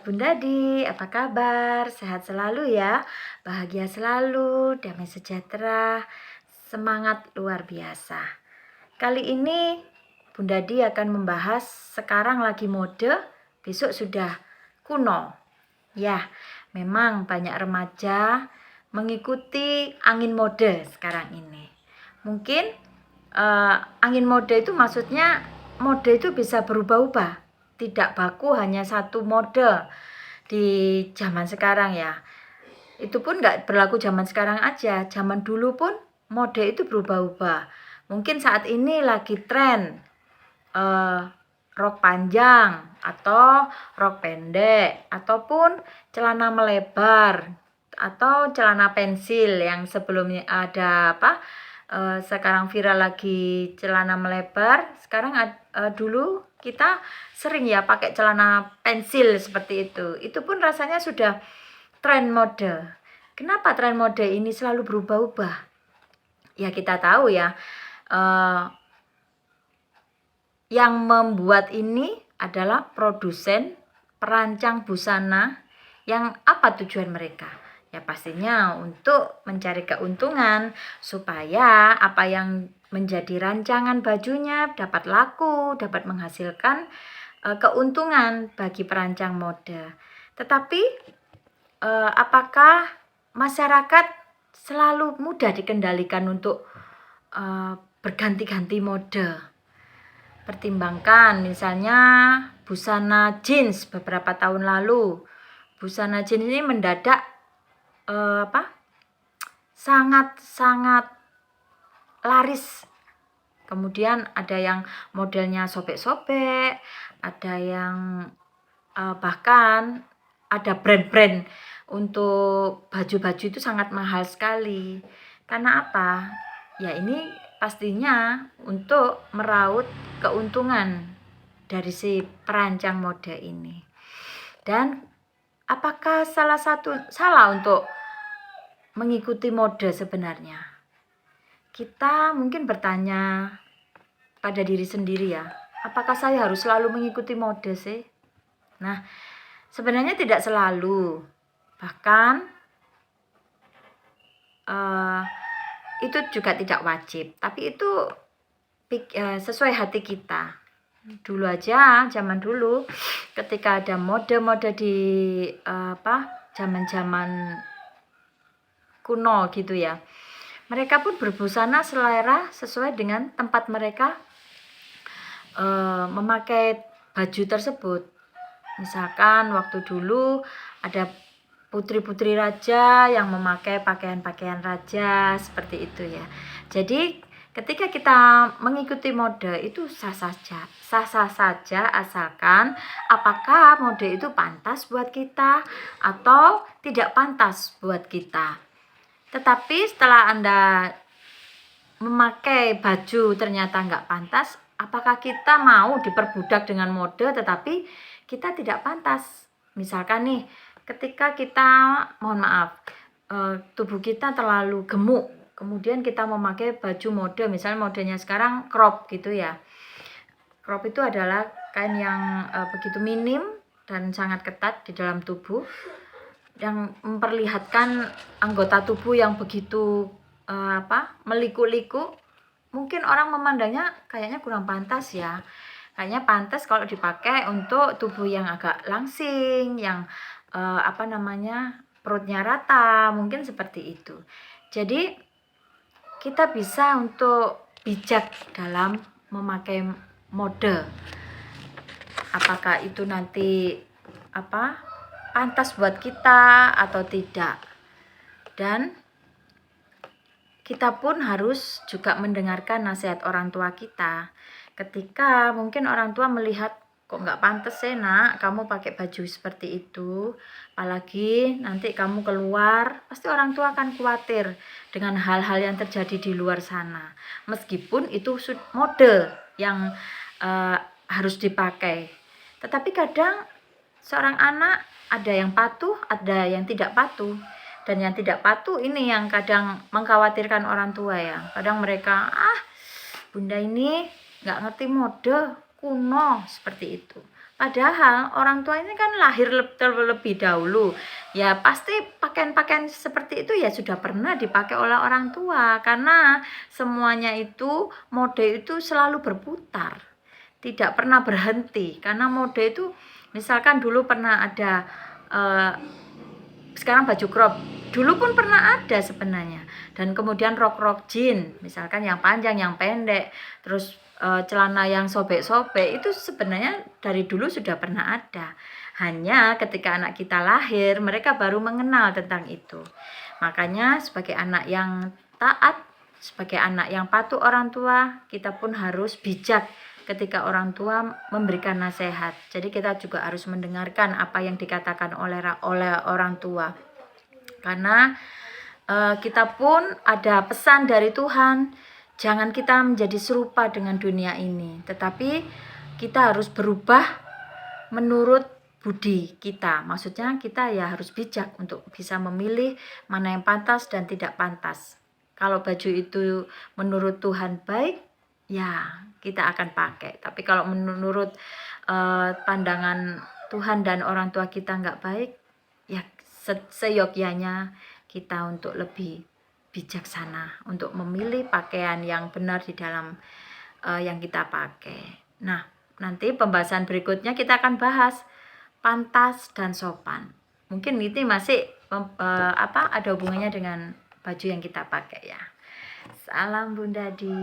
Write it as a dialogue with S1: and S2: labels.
S1: Bunda Di, apa kabar? Sehat selalu ya, bahagia selalu, damai sejahtera, semangat luar biasa. Kali ini Bunda Di akan membahas sekarang lagi mode, besok sudah kuno. Ya, memang banyak remaja mengikuti angin mode sekarang ini. Mungkin angin mode itu maksudnya mode itu bisa berubah-ubah. Tidak baku hanya satu mode di zaman sekarang ya. Itu pun nggak berlaku zaman sekarang aja. Zaman dulu pun mode itu berubah-ubah. Mungkin saat ini lagi tren rok panjang atau rok pendek ataupun celana melebar atau celana pensil yang sebelumnya ada sekarang viral lagi celana melebar. Sekarang dulu kita sering ya pakai celana pensil seperti itu. Itu pun rasanya sudah tren mode. Kenapa tren mode ini selalu berubah-ubah? Ya kita tahu ya, yang membuat ini adalah produsen perancang busana. Yang apa tujuan mereka? Ya pastinya untuk mencari keuntungan supaya apa yang menjadi rancangan bajunya dapat laku, dapat menghasilkan keuntungan bagi perancang mode. Tetapi apakah masyarakat selalu mudah dikendalikan untuk berganti-ganti mode? Pertimbangkan misalnya busana jeans beberapa tahun lalu. Busana jeans ini mendadak sangat-sangat laris. Kemudian ada yang modelnya sobek-sobek, ada yang bahkan ada brand-brand untuk baju-baju itu sangat mahal sekali. Karena apa? Ya ini pastinya untuk meraup keuntungan dari si perancang mode ini. Dan apakah salah untuk mengikuti mode sebenarnya? Kita mungkin bertanya pada diri sendiri ya, apakah saya harus selalu mengikuti mode sih? Nah, sebenarnya tidak selalu. Bahkan itu juga tidak wajib, tapi itu sesuai hati kita. Dulu aja, zaman dulu ketika ada mode-mode di zaman-zaman kuno gitu ya, mereka pun berbusana selera sesuai dengan tempat mereka memakai baju tersebut. Misalkan waktu dulu ada putri-putri raja yang memakai pakaian-pakaian raja seperti itu ya. Jadi ketika kita mengikuti mode itu sah-sah saja asalkan apakah mode itu pantas buat kita atau tidak pantas buat kita. Tetapi setelah Anda memakai baju ternyata nggak pantas, apakah kita mau diperbudak dengan mode tetapi kita tidak pantas? Misalkan nih, ketika kita, mohon maaf, tubuh kita terlalu gemuk, kemudian kita memakai baju mode, misalnya modenya sekarang crop gitu ya. Crop itu adalah kain yang begitu minim dan sangat ketat di dalam tubuh, yang memperlihatkan anggota tubuh yang begitu meliku-liku. Mungkin orang memandangnya kayaknya kurang pantas ya. Kayaknya pantas kalau dipakai untuk tubuh yang agak langsing, yang perutnya rata, mungkin seperti itu. Jadi kita bisa untuk bijak dalam memakai mode. Apakah itu nanti pantas buat kita atau tidak. Dan kita pun harus juga mendengarkan nasihat orang tua kita. Ketika mungkin orang tua melihat kok nggak pantas sih nak kamu pakai baju seperti itu, apalagi nanti kamu keluar, pasti orang tua akan khawatir dengan hal-hal yang terjadi di luar sana. Meskipun itu mode yang harus dipakai, tetapi kadang seorang anak ada yang patuh, ada yang tidak patuh. Dan yang tidak patuh ini yang kadang mengkhawatirkan orang tua ya. Kadang mereka, bunda ini nggak ngerti mode, kuno, seperti itu. Padahal orang tua ini kan lahir terlebih dahulu. Ya pasti pakaian-pakaian seperti itu ya sudah pernah dipakai oleh orang tua. Karena semuanya itu, mode itu selalu berputar. Tidak pernah berhenti. Karena mode itu, misalkan dulu pernah ada, sekarang baju crop. Dulu pun pernah ada sebenarnya. Dan kemudian rok-rok jean, misalkan yang panjang, yang pendek. Terus celana yang sobek-sobek itu sebenarnya dari dulu sudah pernah ada. Hanya ketika anak kita lahir, mereka baru mengenal tentang itu. Makanya sebagai anak yang taat, sebagai anak yang patuh orang tua, kita pun harus bijak ketika orang tua memberikan nasihat. Jadi kita juga harus mendengarkan apa yang dikatakan oleh orang tua. Karena kita pun ada pesan dari Tuhan. Jangan kita menjadi serupa dengan dunia ini, tetapi kita harus berubah menurut budi kita. Maksudnya kita ya harus bijak untuk bisa memilih mana yang pantas dan tidak pantas. Kalau baju itu menurut Tuhan baik, ya kita akan pakai. Tapi kalau menurut pandangan Tuhan dan orang tua kita nggak baik, ya seyogyanya kita untuk lebih bijaksana untuk memilih pakaian yang benar di dalam yang kita pakai. Nah, nanti pembahasan berikutnya kita akan bahas pantas dan sopan. Mungkin ini masih ada hubungannya dengan baju yang kita pakai ya. Salam Bunda Di.